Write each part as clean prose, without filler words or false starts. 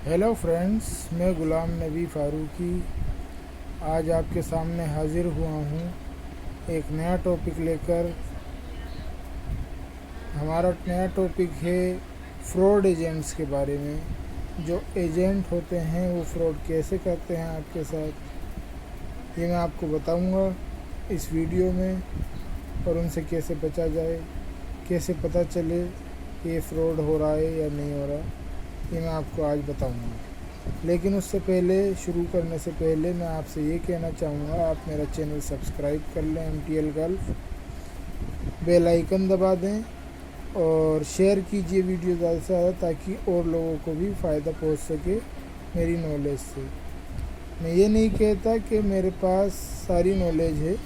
Hello friends, मैं गुलाम नबी फ़ारूकी आज आपके सामने हाज़िर हुआ हूँ एक नया टॉपिक लेकर। हमारा नया टॉपिक है फ्रॉड एजेंट्स के बारे में। जो एजेंट होते हैं वो फ्रॉड कैसे करते हैं आपके साथ, ये मैं आपको बताऊंगा इस वीडियो में। और उनसे कैसे बचा जाए, कैसे पता चले कि ये फ्रॉड हो रहा है या नहीं हो रहा, ये मैं आपको आज बताऊंगा। लेकिन उससे पहले, शुरू करने से पहले मैं आपसे ये कहना चाहूँगा, आप मेरा चैनल सब्सक्राइब कर लें MTL गल्फ, बेल आइकन दबा दें और शेयर कीजिए वीडियो ज़्यादा से ज़्यादा, ताकि और लोगों को भी फ़ायदा पहुंच सके मेरी नॉलेज से। मैं ये नहीं कहता कि मेरे पास सारी नॉलेज है,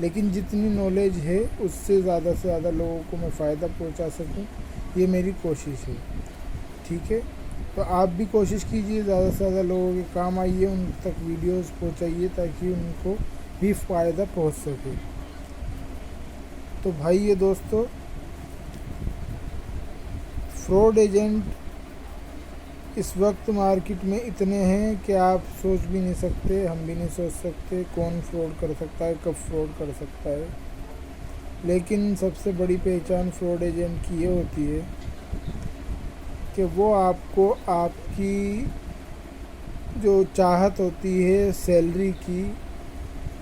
लेकिन जितनी नॉलेज है उससे ज़्यादा से ज़्यादा लोगों को मैं फ़ायदा पहुंचा सकूं, ये मेरी कोशिश है। ठीक है, तो आप भी कोशिश कीजिए, ज़्यादा से ज़्यादा लोगों के काम आइए, उन तक वीडियोस पहुंचाइए ताकि उनको भी फ़ायदा पहुंच सके। तो भाई ये दोस्तों, फ्रॉड एजेंट इस वक्त मार्केट में इतने हैं कि आप सोच भी नहीं सकते, हम भी नहीं सोच सकते कौन फ्रॉड कर सकता है, कब फ्रॉड कर सकता है। लेकिन सबसे बड़ी पहचान फ्रॉड एजेंट की ये होती है कि वो आपको आपकी जो चाहत होती है सैलरी की,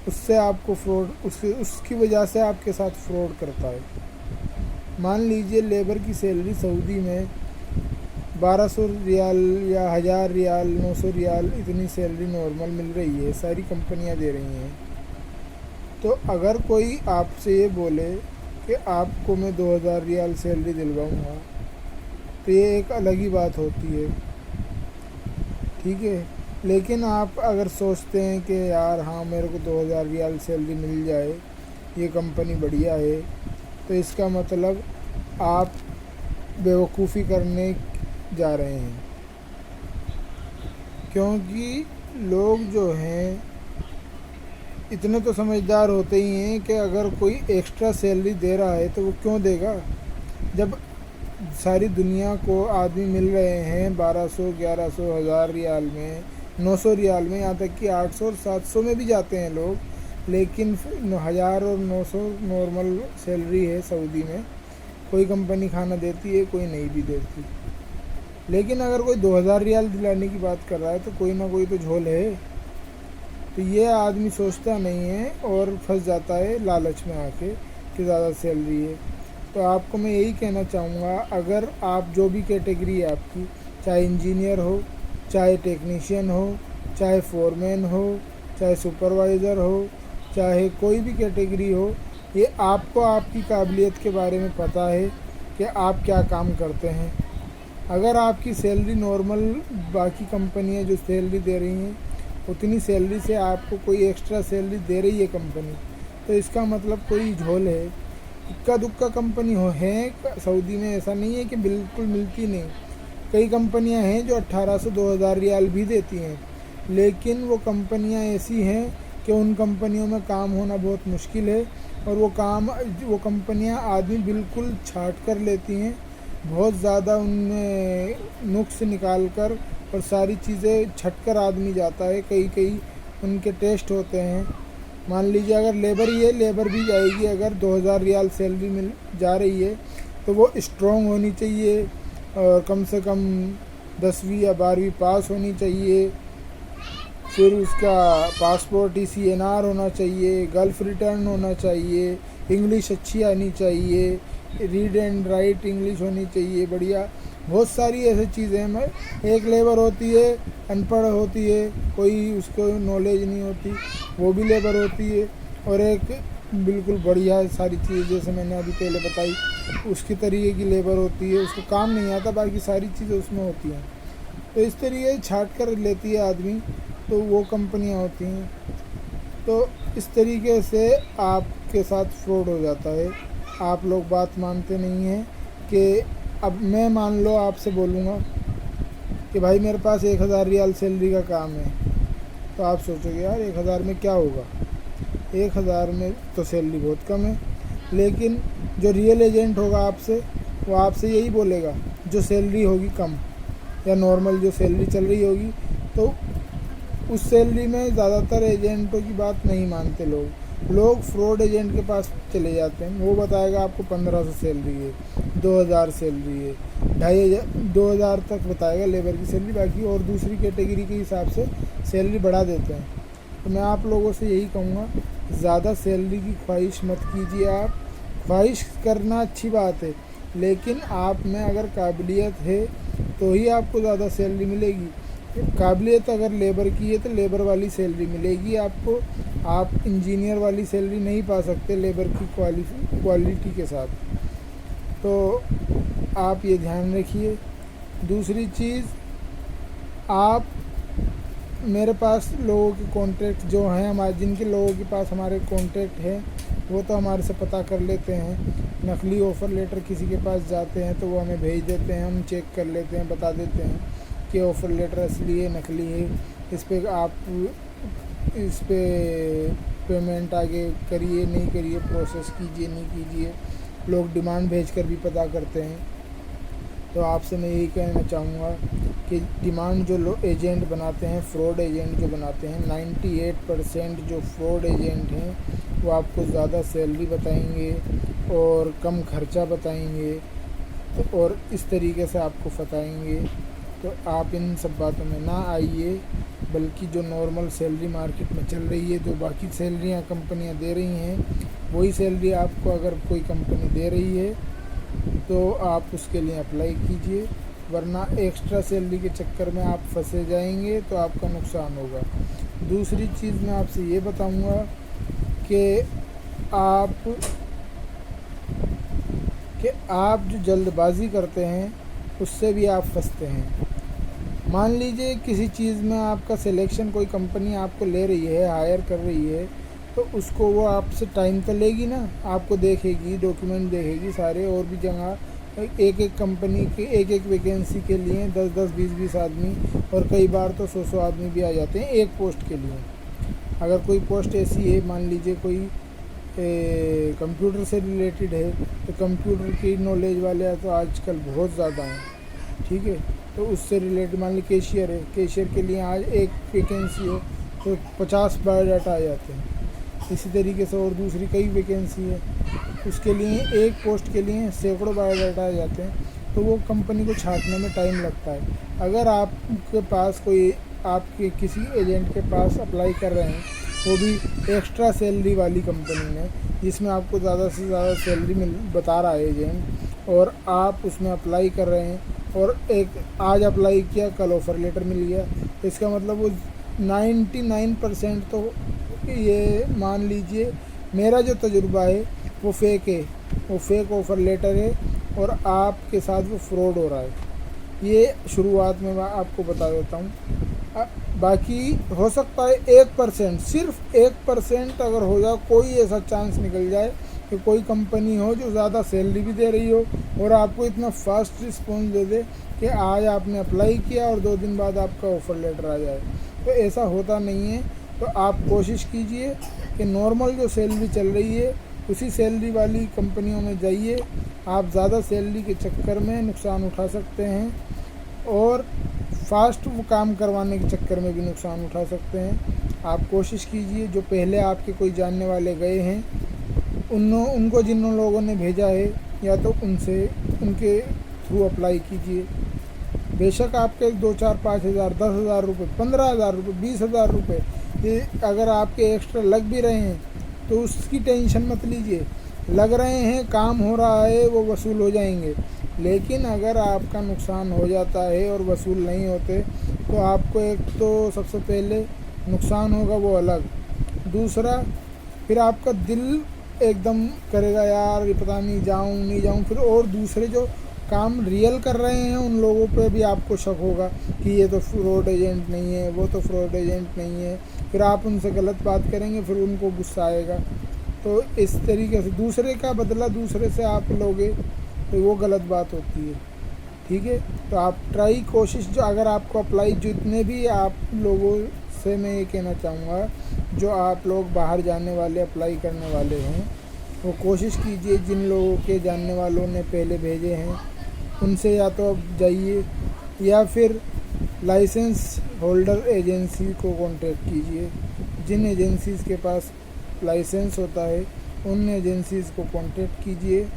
उससे आपको फ्रॉड, उसकी वजह से आपके साथ फ्रॉड करता है। मान लीजिए लेबर की सैलरी सऊदी में 1200 रियाल या 1000 रियाल, 900 रियाल, इतनी सैलरी नॉर्मल मिल रही है, सारी कंपनियां दे रही हैं। तो अगर कोई आपसे ये बोले कि आपको मैं 2000 रियाल सैलरी दिलवाऊंगा, तो ये एक अलग ही बात होती है। ठीक है, लेकिन आप अगर सोचते हैं कि यार हाँ, मेरे को 2000 रियाल सैलरी मिल जाए, ये कंपनी बढ़िया है, तो इसका मतलब आप बेवकूफ़ी करने जा रहे हैं। क्योंकि लोग जो हैं इतने तो समझदार होते ही हैं कि अगर कोई एक्स्ट्रा सैलरी दे रहा है तो वो क्यों देगा, जब सारी दुनिया को आदमी मिल रहे हैं 1200, 1100, 1000 रियाल में, 900 रियाल में, यहाँ तक कि 800 और 700 में भी जाते हैं लोग। लेकिन 1000 और 900 नॉर्मल सैलरी है सऊदी में। कोई कंपनी खाना देती है, कोई नहीं भी देती। लेकिन अगर कोई 2000 रियाल दिलाने की बात कर रहा है तो कोई ना कोई तो झोल है। तो ये आदमी सोचता नहीं है और फंस जाता है लालच में आके कि ज़्यादा सैलरी है। तो आपको मैं यही कहना चाहूँगा, अगर आप जो भी कैटेगरी है आपकी, चाहे इंजीनियर हो, चाहे टेक्नीशियन हो, चाहे फोरमैन हो, चाहे सुपरवाइज़र हो, चाहे कोई भी कैटेगरी हो, ये आपको आपकी काबिलियत के बारे में पता है कि आप क्या काम करते हैं। अगर आपकी सैलरी नॉर्मल, बाकी कंपनियां जो सैलरी दे रही हैं उतनी सैलरी से आपको कोई एक्स्ट्रा सैलरी दे रही है कंपनी, तो इसका मतलब कोई झोल है। इक्का दुक्का कंपनी हो है सऊदी में, ऐसा नहीं है कि बिल्कुल मिलती नहीं। कई कंपनियां हैं जो 1800, 2000 रियाल भी देती हैं, लेकिन वो कंपनियां ऐसी हैं कि उन कंपनियों में काम होना बहुत मुश्किल है। और वो कंपनियां आदमी बिल्कुल छाट कर लेती हैं, बहुत ज़्यादा उनमें नुक्स निकाल कर, और सारी चीज़ें छट कर आदमी जाता है। कई उनके टेस्ट होते हैं। मान लीजिए अगर लेबर ही है, लेबर भी जाएगी, अगर 2000 रियाल सैलरी मिल जा रही है तो वो स्ट्रॉन्ग होनी चाहिए और कम से कम 10वीं या 12वीं पास होनी चाहिए। फिर उसका पासपोर्ट ECNR होना चाहिए, गल्फ़ रिटर्न होना चाहिए, इंग्लिश अच्छी आनी चाहिए, रीड एंड राइट इंग्लिश होनी चाहिए बढ़िया। बहुत सारी ऐसी चीज़ें हैं। एक लेबर होती है अनपढ़ होती है, कोई उसको नॉलेज नहीं होती, वो भी लेबर होती है। और एक बिल्कुल बढ़िया सारी चीज़, जैसे मैंने अभी पहले बताई, उसकी तरीके की लेबर होती है, उसको काम नहीं आता, बाकी सारी चीज़ें उसमें होती हैं। तो इस तरीके छाट कर लेती है आदमी, तो वो कंपनियां होती हैं। तो इस तरीके से आपके साथ फ्रॉड हो जाता है। आप लोग बात मानते नहीं हैं कि अब मैं मान लो आपसे बोलूँगा कि भाई मेरे पास 1000 रियाल सैलरी का काम है, तो आप सोचोगे यार 1000 में क्या होगा, 1000 में तो सैलरी बहुत कम है। लेकिन जो रियल एजेंट होगा आपसे, वो आपसे यही बोलेगा जो सैलरी होगी कम, या नॉर्मल जो सैलरी चल रही होगी, तो उस सैलरी में ज़्यादातर एजेंटों की बात नहीं मानते लोग फ्रॉड एजेंट के पास चले जाते हैं। वो बताएगा आपको 1500 सैलरी है, 2000 सैलरी है, 2500 2000 तक बताएगा लेबर की सैलरी, बाकी और दूसरी कैटेगरी के हिसाब से सैलरी बढ़ा देते हैं। तो मैं आप लोगों से यही कहूँगा, ज़्यादा सैलरी की ख्वाहिश मत कीजिए। आप ख्वाहिश करना अच्छी बात है, लेकिन आप में अगर काबिलियत है तो ही आपको ज़्यादा सैलरी मिलेगी। काबिलियत अगर लेबर की है तो लेबर वाली सैलरी मिलेगी आपको। आप इंजीनियर वाली सैलरी नहीं पा सकते लेबर की क्वालिटी के साथ। तो आप ये ध्यान रखिए। दूसरी चीज़, आप मेरे पास लोगों के कॉन्टैक्ट जो हैं, हमारे जिनके लोगों के पास हमारे कॉन्टैक्ट हैं, वो तो हमारे से पता कर लेते हैं। नकली ऑफ़र लेटर किसी के पास जाते हैं तो वो हमें भेज देते हैं, हम चेक कर लेते हैं, बता देते हैं कि ऑफ़र लेटर असली है नकली है। इस पे पेमेंट आगे करिए नहीं करिए, प्रोसेस कीजिए नहीं कीजिए। लोग डिमांड भेजकर भी पता करते हैं। तो आपसे मैं यही कहना चाहूँगा कि डिमांड जो एजेंट बनाते हैं, फ्रॉड एजेंट जो बनाते हैं, 98% जो फ्रॉड एजेंट हैं वो आपको ज़्यादा सैलरी बताएंगे और कम खर्चा बताएंगे, तो और इस तरीके से आपको फंसाएंगे। तो आप इन सब बातों में ना आइए, बल्कि जो नॉर्मल सैलरी मार्केट में चल रही है, जो बाकी सैलरियाँ कंपनियाँ दे रही हैं, वही सैलरी आपको अगर कोई कंपनी दे रही है तो आप उसके लिए अप्लाई कीजिए, वरना एक्स्ट्रा सैलरी के चक्कर में आप फंसे जाएंगे तो आपका नुकसान होगा। दूसरी चीज़ मैं आपसे ये बताऊंगा कि आप जो जल्दबाज़ी करते हैं उससे भी आप फंसते हैं। मान लीजिए किसी चीज़ में आपका सिलेक्शन, कोई कंपनी आपको ले रही है, हायर कर रही है, तो उसको वो आपसे टाइम तो लेगी ना, आपको देखेगी, डॉक्यूमेंट देखेगी सारे, और भी जगह एक एक कंपनी के एक एक वैकेंसी के लिए 10-10 20-20 आदमी और कई बार तो 100-100 आदमी भी आ जाते हैं एक पोस्ट के लिए। अगर कोई पोस्ट ऐसी है, मान लीजिए कोई कंप्यूटर से रिलेटेड है, तो कंप्यूटर की नॉलेज वाले तो आजकल बहुत ज़्यादा हैं, ठीक है। तो उससे रिलेटेड मान लीजिए कैशियर है, कैशियर के लिए आज एक वैकेंसी है तो 50 बायोडाटा आ जाते हैं। इसी तरीके से और दूसरी कई वैकेंसी है, उसके लिए एक पोस्ट के लिए सैकड़ों बायोडाटा आ जाते हैं। तो वो कंपनी को छांटने में टाइम लगता है। अगर आपके पास कोई, आपके किसी एजेंट के पास अप्लाई कर रहे हैं, वो भी एक्स्ट्रा सैलरी वाली कंपनी में, जिसमें आपको ज़्यादा से ज़्यादा सैलरी बता रहा है एजेंट, और आप उसमें अप्लाई कर रहे हैं और एक आज अप्लाई किया, कल ऑफ़र लेटर मिल गया, तो इसका मतलब वो 99% तो ये मान लीजिए, मेरा जो तजुर्बा है वो फेक है, वो फेक ऑफ़र लेटर है और आपके साथ वो फ्रॉड हो रहा है। ये शुरुआत में मैं आपको बता देता हूँ। बाकी हो सकता है 1%, सिर्फ 1% अगर हो जाए, कोई ऐसा चांस निकल जाए कि कोई कंपनी हो जो ज़्यादा सैलरी भी दे रही हो और आपको इतना फास्ट रिस्पॉन्स दे दे कि आज आपने अप्लाई किया और 2 दिन बाद आपका ऑफ़र लेटर आ जाए। तो ऐसा होता नहीं है। तो आप कोशिश कीजिए कि नॉर्मल जो सैलरी चल रही है उसी सैलरी वाली कंपनियों में जाइए। आप ज़्यादा सैलरी के चक्कर में नुकसान उठा सकते हैं और फास्ट वो काम करवाने के चक्कर में भी नुकसान उठा सकते हैं। आप कोशिश कीजिए, जो पहले आपके कोई जानने वाले गए हैं, उनको जिन लोगों ने भेजा है, या तो उनके थ्रू अप्लाई कीजिए। बेशक आपके 2-4-5 हज़ार, 10,000 रुपये, 15,000 रुपये, 20,000 रुपये ये अगर आपके एक्स्ट्रा लग भी रहे हैं तो उसकी टेंशन मत लीजिए। लग रहे हैं, काम हो रहा है, वो वसूल हो जाएंगे। लेकिन अगर आपका नुकसान हो जाता है और वसूल नहीं होते, तो आपको एक तो सबसे पहले नुकसान होगा वो अलग, दूसरा फिर आपका दिल एकदम करेगा, यार ये पता नहीं जाऊँ नहीं जाऊँ। फिर और दूसरे जो काम रियल कर रहे हैं उन लोगों पे भी आपको शक होगा कि ये तो फ्रॉड एजेंट नहीं है, वो तो फ्रॉड एजेंट नहीं है। फिर आप उनसे गलत बात करेंगे, फिर उनको गुस्सा आएगा। तो इस तरीके से दूसरे का बदला दूसरे से आप लोगे तो वो गलत बात होती है, ठीक है। तो आप कोशिश, जो अगर आपको अप्लाई, जितने भी आप लोगों से मैं ये कहना चाहूँगा, जो आप लोग बाहर जाने वाले, अप्लाई करने वाले हैं, वो कोशिश कीजिए जिन लोगों के जानने वालों ने पहले भेजे हैं उनसे या तो आप जाइए या फिर लाइसेंस होल्डर एजेंसी को कांटेक्ट कीजिए। जिन एजेंसीज़ के पास लाइसेंस होता है उन एजेंसीज़ को कांटेक्ट कीजिए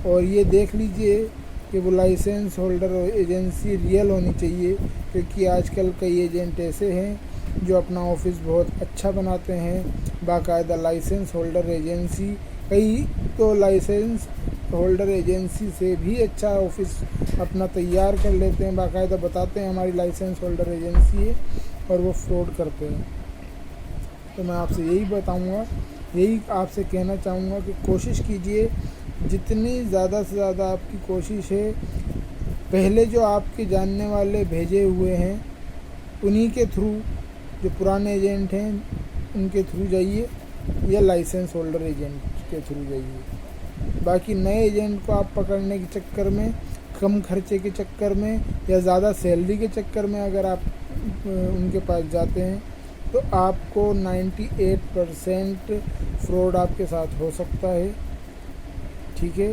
और ये देख लीजिए कि वो लाइसेंस होल्डर एजेंसी रियल होनी चाहिए, क्योंकि आजकल कई एजेंट ऐसे हैं जो अपना ऑफिस बहुत अच्छा बनाते हैं। बाकायदा लाइसेंस होल्डर एजेंसी, कई तो लाइसेंस होल्डर एजेंसी से भी अच्छा ऑफिस अपना तैयार कर लेते हैं, बाकायदा बताते हैं हमारी लाइसेंस होल्डर एजेंसी है, और वो फ्रॉड करते हैं। तो मैं आपसे यही आपसे कहना चाहूँगा कि कोशिश कीजिए, जितनी ज़्यादा से ज़्यादा आपकी कोशिश है, पहले जो आपके जानने वाले भेजे हुए हैं उन्हीं के थ्रू, जो पुराने एजेंट हैं उनके थ्रू जाइए, या लाइसेंस होल्डर एजेंट के थ्रू जाइए। बाकी नए एजेंट को आप पकड़ने के चक्कर में, कम खर्चे के चक्कर में या ज़्यादा सैलरी के चक्कर में अगर आप उनके पास जाते हैं तो आपको 98% फ्रॉड आपके साथ हो सकता है। ठीक है,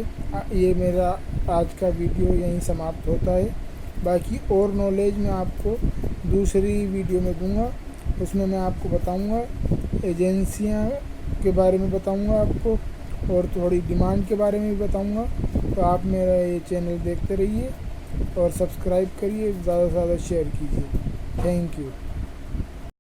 ये मेरा आज का वीडियो यहीं समाप्त होता है। बाकी और नॉलेज मैं आपको दूसरी वीडियो में दूंगा, उसमें मैं आपको बताऊंगा एजेंसियां के बारे में बताऊंगा आपको, और थोड़ी डिमांड के बारे में भी बताऊंगा। तो आप मेरा ये चैनल देखते रहिए और सब्सक्राइब करिए, ज़्यादा से ज़्यादा शेयर कीजिए। Thank you.